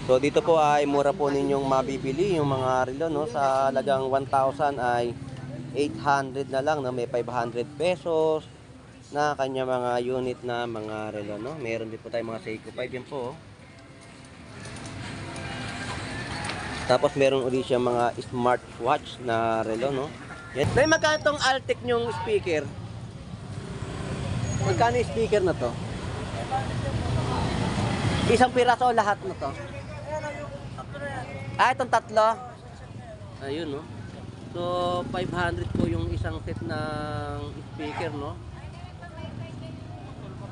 So dito po ay mura po ninyong mabibili yung mga relo, no? Sa halagang 1,000 ay 800 na lang, no? May 500 pesos na kanya mga unit na mga relo, no? Meron din po tayong mga Seiko 5 yan po, oh. Tapos meron ulit siya mga smartwatch na relo, no? Yan. May magkano tong Altec yung speaker? Magkano yung speaker na to? Isang piraso o lahat na to? Ah, itong tatlo? Ayun, no? So, 500 po yung isang set ng speaker, no?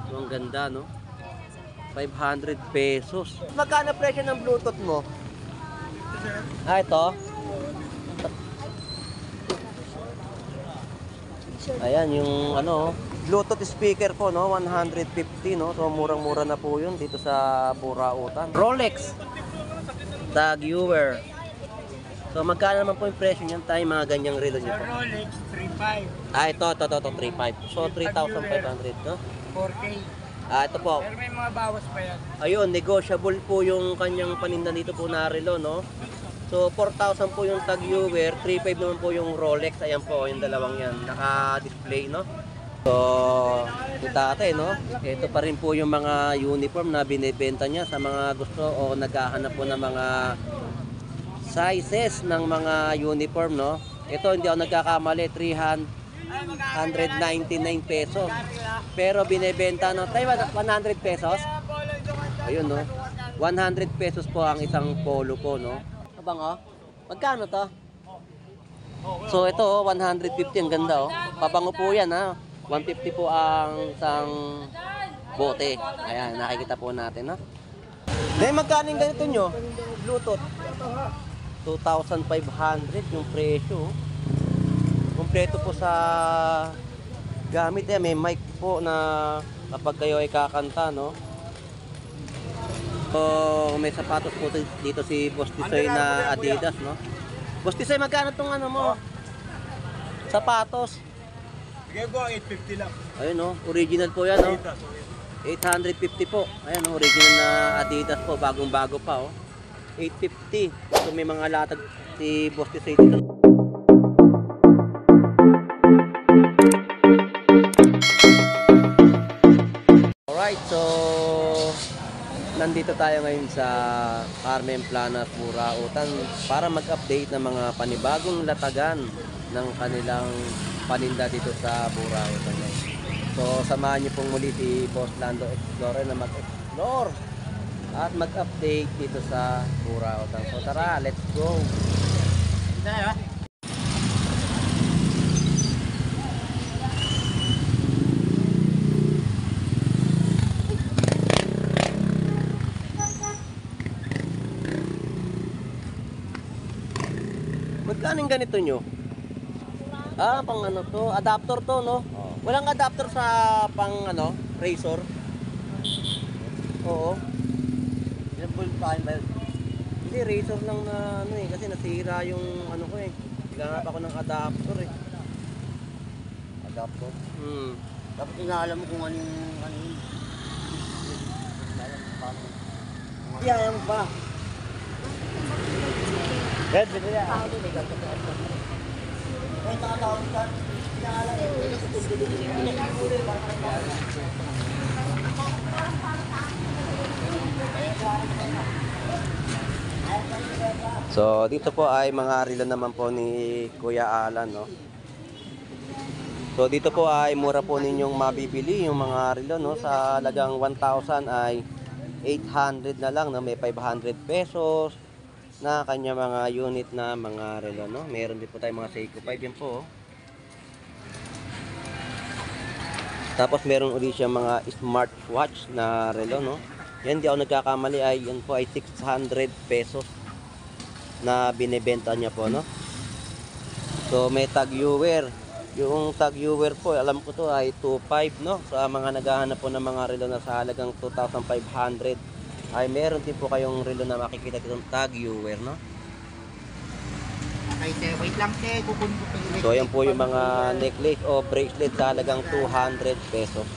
So, ang ganda, no? 500 pesos. Magkano presyo ng Bluetooth mo? Ah, ito? Ayan, yung ano, Bluetooth speaker po, no? 150, no? So, murang-mura na po yun dito sa Burautan. Rolex Tag Heuer. So, magkano naman po yung presyo niyan tayo, mga ganyang relo niyo po? Rolex, 3.5. Ah, ito, 3.5. So, 3,500, no? 4K. Ah, ito po. Pero may mga bawas pa yan. Ayun, negotiable po yung kanyang paninda dito po na relo, no? So, 4,000 po yung Tag Heuer, 3,500 naman po yung Rolex. Ayan po, yung dalawang yan, naka-display, no? So, kita ate, no? Ito pa rin po yung mga uniform na binibenta niya sa mga gusto o naghahanap po ng mga sizes ng mga uniform, no? Ito, hindi ako nagkakamali, 399 pesos. Pero binibenta no, tayo 100 pesos. Ayun, no? 100 pesos po ang isang polo po, no? Abang, oh. Magkano to? So, ito, 150, ang ganda, oh. Pabango po yan, ha? 150 po ang isang bote. Ayan, nakikita po natin, no? Dahil magkano yung ganito nyo? Bluetooth. 2,500 yung presyo. Kompleto po sa gamit. May mic po na kapag kayo ay kakanta, no? So, may sapatos po dito si Boss Tisoy na Adidas, no? Boss Tisoy, magkano tong ano mo? Sapatos. Sige po, 850 lang. Ayun, no? Original po yan, no? 850 po. Ayan, no? Original na Adidas po. Bagong-bago pa, oh. 850. So, may mga latag si Boss Tisoy dito. Alright, so nandito tayo ngayon sa Carmen Planas, Burautan para mag-update ng mga panibagong latagan ng kanilang paninda dito sa Burautan. So samahan niyo pong muli si Boss Lando Explorer na mag-explore at mag-update dito sa Burautan. So tara, let's go! Magkano yung ganito nyo? Ah, pang ano to? Adapter to, no? Oh. Walang adapter sa pang ano, razor? Oo. Ilang volt pa ba? Hindi, razor lang na ano eh. Kasi nasira yung ano ko eh. Naghanap ako ng adapter eh. Adapter? Dapat inaalam mo kung ano yung ano yun. Iyayan mo ba? Red, ito yan. So dito po ay mga relo naman po ni Kuya Alan, no? So dito po ay mura po ninyong mabibili yung mga relo, no? Sa halagang 1,000 ay 800 na lang, no? May 500 pesos na kanya mga unit na mga relo, no? Meron din po tayong mga Seiko 5 yan po, oh. Tapos meron ulit siya mga smartwatch na relo, no? Yan, di ako nagkakamali, ay yan po ay 600 pesos na binebenta niya po, no? So may Tag Heuer. Yung Tag Heuer po, alam ko to ay 2.5, no? Sa mga naghahanap po ng mga relo na sa halagang 2,500 ay meron din po kayong relo na makikita dito ng Tag Heuer, no? Okay, sir. Wait lang, sir. Kukunin ko yung So ayan po yung mga necklace o bracelet sa halagang 200 pesos.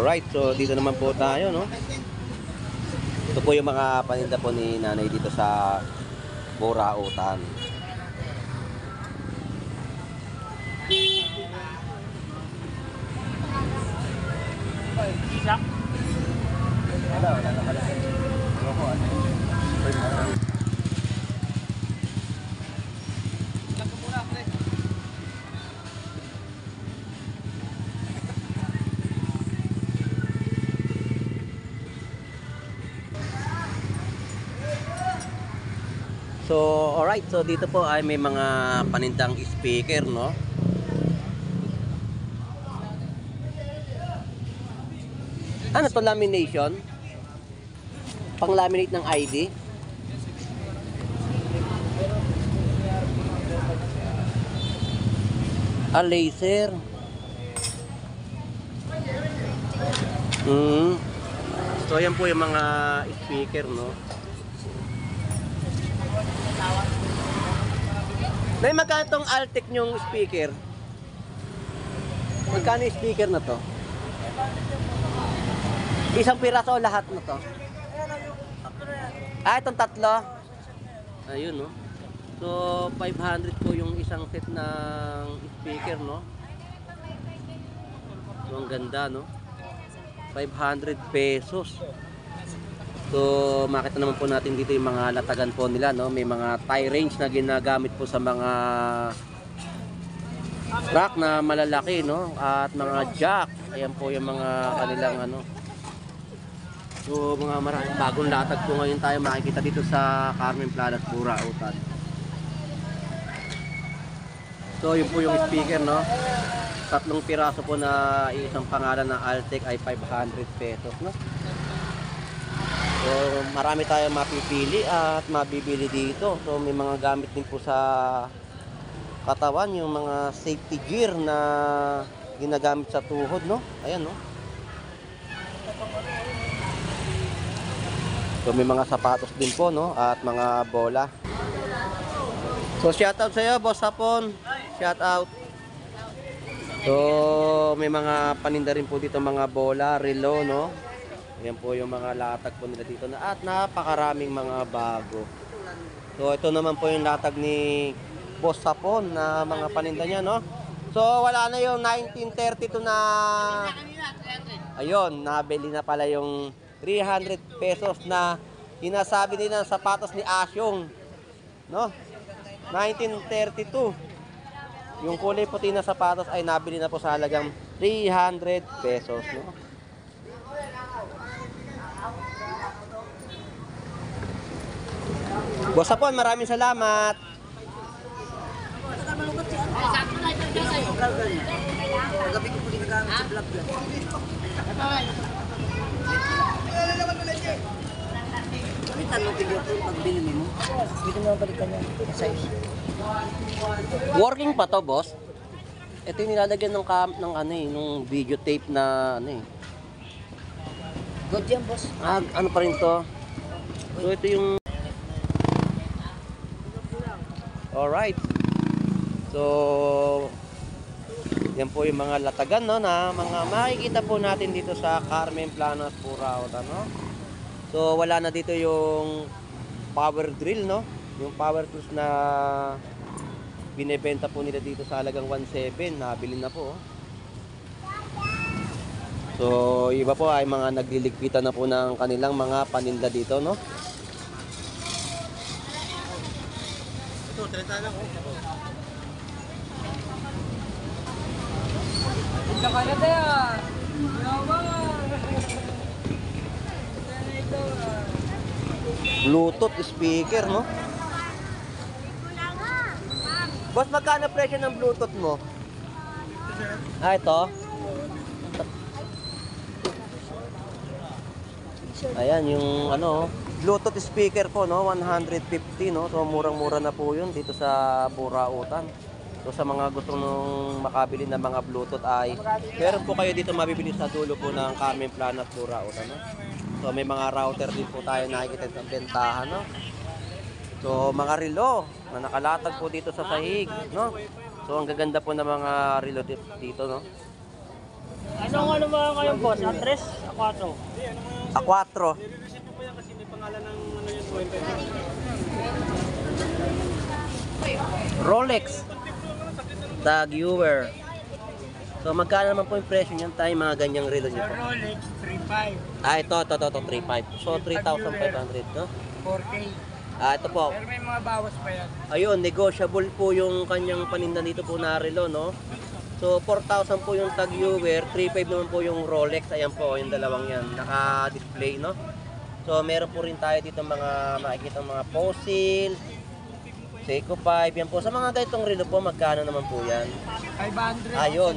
Alright, so dito naman po tayo, no? Ito po yung mga paninda po ni nanay dito sa Burautan. So, alright. So, dito po ay may mga panindang speaker, no? Ano to, lamination? Pang-laminate ng ID? Laser. So, yan po yung mga speaker, no? Nay, magkano tong Altec yung speaker? Magkano yung speaker na to? Isang piraso o lahat na to? Itong tatlo? Ayun, no? So, 500 po yung isang set ng speaker, no? So, ang ganda, no? 500 pesos. So, makita naman po natin dito yung mga latagan po nila, no? May mga tie range na ginagamit po sa mga truck na malalaki, no? At mga jack. Ayan po yung mga kanilang ano. So, mga maraming bagong latag po ngayon tayo makikita dito sa Carmen Planas, Burautan. So, yun po yung speaker, no? 3 piraso po na isang pangalan ng Altec ay 500 pesos, no? So, marami tayong mapipili at mabibili dito. So, may mga gamit din po sa katawan, yung mga safety gear na ginagamit sa tuhod, no? Ayan, no? So, may mga sapatos din po, no? At mga bola. So, shoutout sa iyo, Boss Hapon. Shoutout. So, may mga paninda rin po dito, mga bola, relo, no? Ayan po yung mga latag po nila dito na at napakaraming mga bago. So ito naman po yung latag ni Boss Hapon na mga paninda niya, no? So wala na yung 1932 na ayun, nabili na pala yung 300 pesos na sinasabi nila ng sapatos ni Asyong, no? 1932. Yung kulay puti na sapatos ay nabili na po sa halagang 300 pesos, no? Boss Hapon, maraming salamat. Gabi ko po ginagamit sa vlog yan. Balitan mo video ko pag binili mo. Pwede mo balikan yan. Size. Working pa to, boss? Ito yung nilalagyan ng ano eh, nung videotape na ano eh. Good yan, boss. Ano pa rin to? So ito yung alright. So yan po yung mga latagan, no, na mga makikita po natin dito sa Carmen Planas, Burautan, no? So wala na dito yung power drill, no? Yung power tools na binebenta po nila dito sa halagang 1.7, nabili na po. So iba po ay mga nagliligpitan na po ng kanilang mga paninda dito, no? Ito, 30 lang, oh. Ito ka na tayo. Bluetooth speaker, no? Boss, magkano presyo ng Bluetooth mo? Ito. Ayan, yung ano, Bluetooth speaker po, no? 150, no? So, murang-mura na po yun dito sa Burautan. So, sa mga gusto nung makabili ng mga Bluetooth ay meron po kayo dito mabibili sa dulo po ng Carmen Planas, Burautan, no? So, may mga router din po tayo nakikita sa bentahan, no? So, mga relo na nakalatag po dito sa sahig, no? So, ang gaganda po ng mga relo dito, no? Ano ba ngayon, boss? A3? A4? A4. Rolex. Tag Heuer. So magkano naman po yung presyo niyan tayo mga ganyang relo nito? Rolex, 3.5. Ah, ito, 3.5. So 3,500, no? 4K. Ah, ito po. Pero may mga bawas pa yan. Ayun, negotiable po yung kanyang paninda dito po na relo, no? So 4,000 po yung Tag Heuer, 3.5 naman po yung Rolex. Ayan po, yung dalawang yan, naka-display, no? So meron po rin tayo dito mga makikita mga Fossil, Seiko 5, yan po. Sa mga ganitong relo po, magkano naman po yan? 500. Ayun.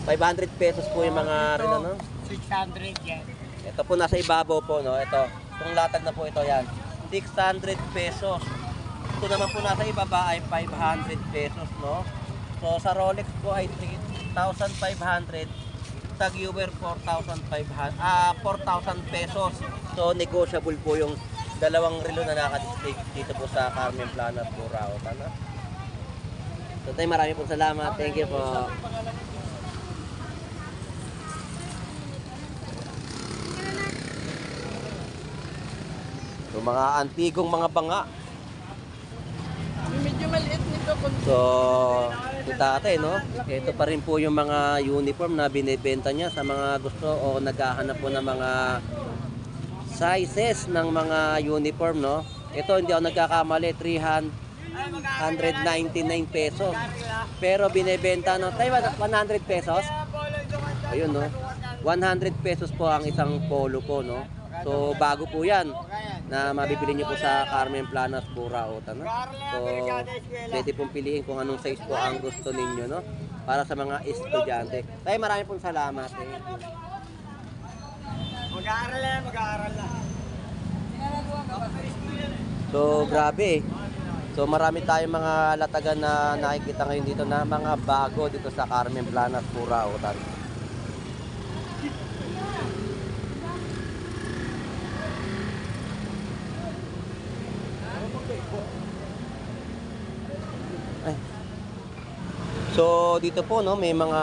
500 pesos po yung mga relo, no? 600 yan. Ito po nasa ibabaw po, no? Ito, itong latag na po ito, yan. 600 pesos. Ito naman po nasa ibaba ay 500 pesos, no? So sa Rolex po ay 3,500. Tag Heuer 4,500, 4,000 pesos. So negotiable po yung dalawang relo na naka-display dito po sa Carmen Plana, Burao, no? So tayo marami pong salamat. Thank you po. So, mga antigong mga banga. Medyo maliit nito. So, ito tatay, no? Ito pa rin po yung mga uniform na binibenta niya sa mga gusto o naghahanap po ng mga sizes ng mga uniform, no? Ito, hindi ako nagkakamali, 399 pesos. Pero binibenta, no? Tayo, 100 pesos? Ayun, no? 100 pesos po ang isang polo po, no? So, bago po yan na mabibili niyo po sa Carmen Planas, Burao, no? So, pwede pong piliin kung anong size po ang gusto ninyo, no? Para sa mga estudyante. Tayo, marami pong salamat. Mag-aaral na. So, grabe. So, marami tayong mga latagan na nakikita ngayon dito na mga bago dito sa Carmen Planas, Burao, Ay. So dito po, no, may mga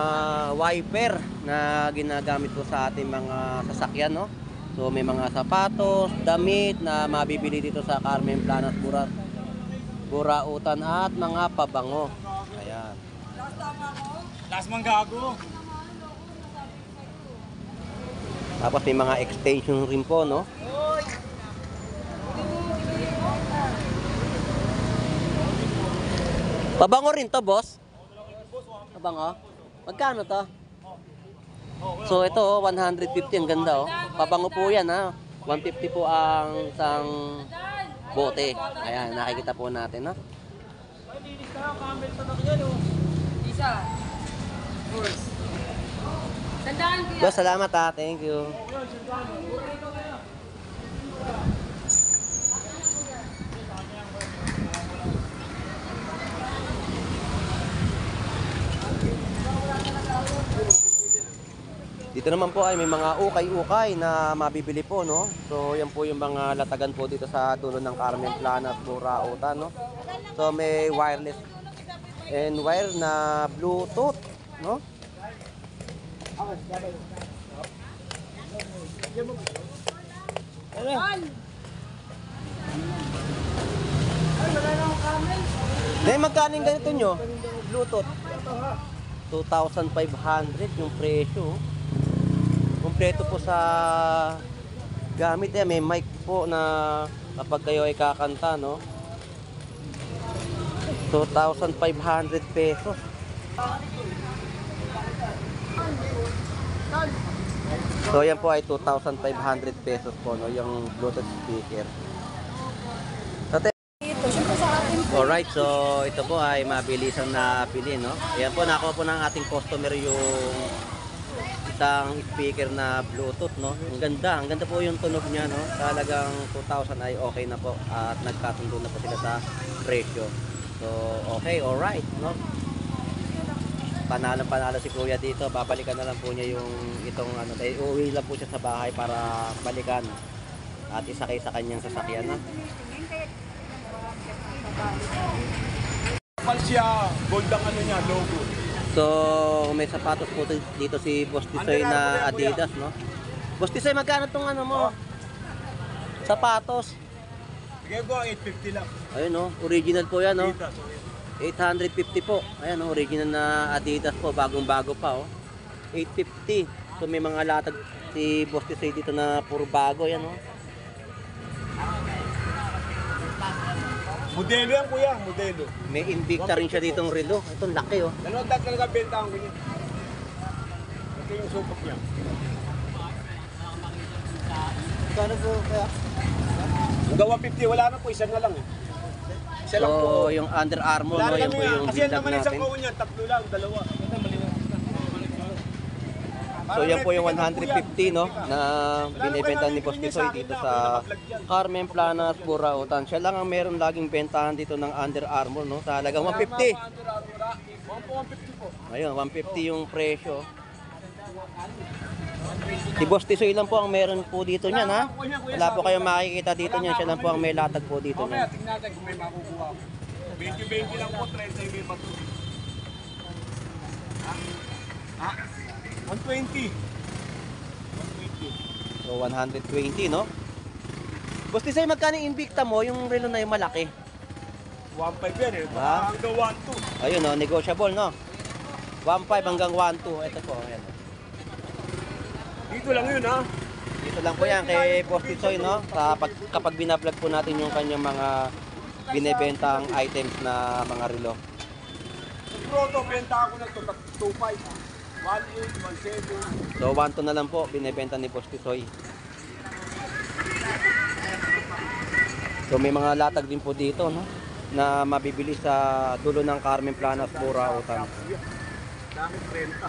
wiper na ginagamit po sa ating mga sasakyan, no. So may mga sapatos, damit na mabibili dito sa Carmen Planas, Burautan at mga pabango. Ayan. Last mang gago. Tapos may mga extension rin po, no. Pabango rin to, boss. Pabango? Magkano to? So ito, 150, ang ganda, oh. Pabango po yan, ha. 150 po ang isang bote. Ayan, nakikita po natin, no. Isa. Boss, salamat, ha. Thank you. Dito naman po ay may mga ukay-ukay na mabibili po, no? So, yan po yung mga latagan po dito sa dulo ng Carmen Planas, Burautan, no? So, may wireless and wire na Bluetooth, no? Dahil magkano yung ganito nyo? Bluetooth? 2,500 yung presyo. Kompleto po sa gamit, may mic po na kapag kayo ay kakanta, no? 2,500 pesos. So yan po ay 2,500 pesos po, no, yung Bluetooth speaker. Alright, so ito po ay mabilis ang napili, no? Ayan po, nakuha po ng ating customer yung isang speaker na Bluetooth, no? Ang ganda po yung tunog niya, no? Talagang 2,000 ay okay na po at nagkasundo na po sila sa presyo. So, okay, alright, no? Panalo si Kuya dito. Babalikan na lang po niya yung itong ano, uuwi lang po siya sa bahay para balikan at isakay sa kanyang sasakyan, no? Kapal siya, gold ang ano niya, logo. So, may sapatos po dito si Boss Tisoy na Adidas, no? Boss Tisoy, magkano tong ano mo? Sapatos. Sige po, 850 lang. Ayun, no? Original po yan, no? Dito, so 850 po. Ayan, no? Original na Adidas po. Bagong-bago pa, oh. 850. So, may mga latag si Boss Tisoy dito na puro bago, yan, no? modelo yan kuya, modelo. May Invicta rin siya ditong relo. Itong laki, oh. Dalawang dati talaga benta ko niya. Ito yung supok niya. Kano po kaya? Hanggang 150, wala na po, isa na lang eh. Isa lang po. So, yung Under Armour, Wala no? na Yan kami po nga, yung kasi yan build-up naman isang natin. kaon niya, tatlo lang, dalawa. So yan po yung 150, no, na binibenta ni Boss Tisoy dito sa Carmen Planas, Burautan. Siya lang ang meron laging bentahan dito ng Under Armour, no, sa halagang 150. 150 po. Ayun, 150 yung presyo. Si Boss Tisoy lang po ang meron po dito niyan, ha. Wala po kayong makikita dito niyan. Siya lang po ang may latag po dito Mamaya, niyan. tingnan natin kung may makukuha ko. 20-20 lang po, 30 may bato. Ha? 120. So 120, no. Boss Tisoy, magkano yung Invicta mo? Yung relo na yung malaki. 1.5 yan eh. Ah. Hanggang 1.2. Ayun, no, negotiable, no. 1.5 hanggang 1.2. Ito po, ayan. Dito lang yun ha. Dito lang po yan kay Boss Tisoy, no? Kapag binablog po natin yung kanyang mga binebentang items na mga relo. Yung proto, benta ako na ito, 2.5. 1.8, 1.7. So 1.2 na lang po binebenta ni Boss Tisoy. So may mga latag din po dito, no, na mabibili sa dulo ng Carmen Planas, Burautan. Daming renta.